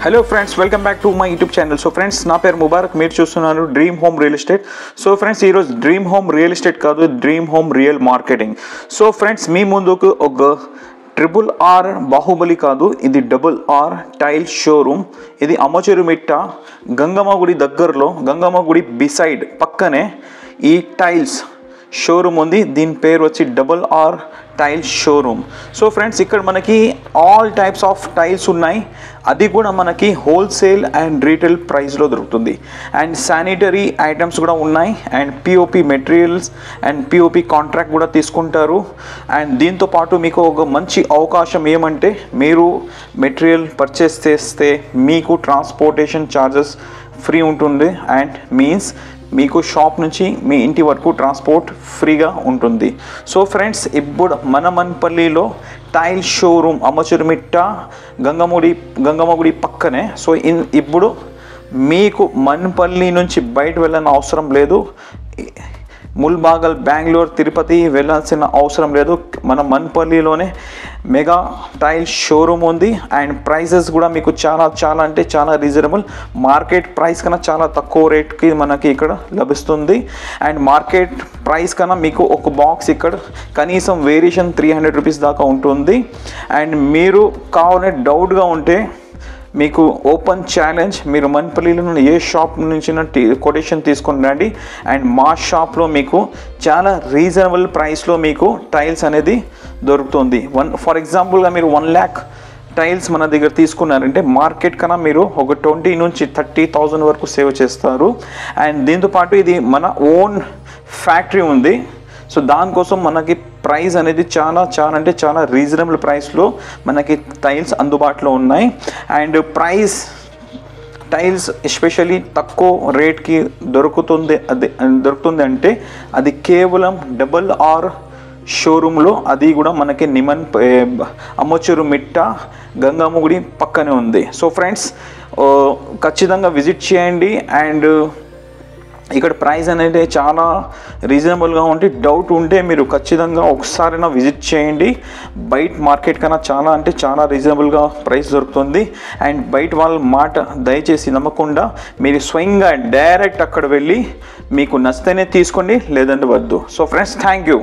Hello friends, welcome back to my YouTube channel. So friends, నా పేరు ముబారక్, మీరు చూస్తున్నారు dream home real estate. So friends, ఈరోజు dream home real estate కాదు, dream home real marketing. So friends, మీ ముందుకు ఒక RRR బాహుబలి కాదు, ఇది RRR టైల్ షోరూమ్. ఇది అమచెరుమిట్ట గంగమ్మగుడి దగ్గరలో, గంగమ్మగుడి బిసైడ్ పక్కనే ఈ టైల్స్ షోరూమ్ ఉంది. దీని పేరు వచ్చి RRR tile showroom. So friends, ఇక్కడ మనకి ఆల్ టైప్స్ ఆఫ్ టైల్స్ ఉన్నాయి. అది కూడా మనకి హోల్సేల్ అండ్ రీటైల్ ప్రైస్లో దొరుకుతుంది. అండ్ శానిటరీ ఐటమ్స్ కూడా ఉన్నాయి. And POP materials and POP contract కూడా తీసుకుంటారు. అండ్ దీంతో పాటు మీకు ఒక మంచి అవకాశం ఏమంటే, మీరు మెటీరియల్ పర్చేస్ చేస్తే మీకు ట్రాన్స్పోర్టేషన్ ఛార్జెస్ ఫ్రీ ఉంటుంది. అండ్ మీన్స్ మీకు షాప్ నుంచి మీ ఇంటి వరకు ట్రాన్స్పోర్ట్ ఫ్రీగా ఉంటుంది. సో ఫ్రెండ్స్, ఇప్పుడు మన మన్పల్లిలో టైల్ షోరూమ్ అమచెరుమిట్ట గంగమ్మగుడి పక్కనే. సో ఇప్పుడు మీకు మన్పల్లి నుంచి బయట వెళ్ళని అవసరం లేదు. ముల్బాగల్, బెంగళూరు, తిరుపతి వెళ్ళాల్సిన అవసరం లేదు. మన మన్పల్లిలోనే మెగా టైల్ షోరూమ్ ఉంది. అండ్ ప్రైజెస్ కూడా మీకు చాలా అంటే చాలా రీజనబుల్. మార్కెట్ ప్రైస్ కన్నా చాలా తక్కువ రేట్కి మనకి ఇక్కడ లభిస్తుంది. అండ్ మార్కెట్ ప్రైస్ కన్నా మీకు ఒక బాక్స్ ఇక్కడ కనీసం వేరియేషన్ 300 రూపీస్ దాకా ఉంటుంది. అండ్ మీరు కావాలంటే డౌట్గా ఉంటే మీకు ఓపెన్ ఛాలెంజ్, మీరు మన్పల్లిలో ఏ షాప్ నుంచి కొటేషన్ తీసుకుని రండి. అండ్ మా షాప్లో మీకు చాలా రీజనబుల్ ప్రైస్లో మీకు టైల్స్ అనేది దొరుకుతుంది. ఫర్ ఎగ్జాంపుల్గా మీరు 1 lakh టైల్స్ మన దగ్గర తీసుకున్నారంటే మార్కెట్ కన్నా మీరు ఒక 20 నుంచి 30,000 వరకు సేవ్ చేస్తారు. అండ్ దీంతోపాటు ఇది మన ఓన్ ఫ్యాక్టరీ ఉంది. సో దానికోసం మనకి ప్రైస్ అనేది చాలా అంటే చాలా రీజనబుల్ ప్రైస్లో మనకి టైల్స్ అందుబాటులో ఉన్నాయి. అండ్ టైల్స్ ఎస్పెషల్లీ తక్కువ రేట్కి దొరుకుతుంది అంటే అది కేవలం RRR షోరూంలో, అది కూడా మనకి అమచెరుమిట్ట గంగమ్మగుడి పక్కనే ఉంది. సో ఫ్రెండ్స్, ఖచ్చితంగా విజిట్ చేయండి. అండ్ ఇక్కడ ప్రైస్ అనేది చాలా రీజనబుల్గా ఉంటే, డౌట్ ఉంటే మీరు ఖచ్చితంగా ఒకసారైనా విజిట్ చేయండి. బయట మార్కెట్ కన్నా చాలా అంటే చాలా రీజనబుల్గా ప్రైస్ దొరుకుతుంది. అండ్ బయట వాళ్ళ మాట దయచేసి నమ్మకుండా మీరు స్వయంగా డైరెక్ట్ అక్కడ వెళ్ళి మీకు నచ్చితేనే తీసుకోండి, లేదంటే వద్దు. So friends, thank you.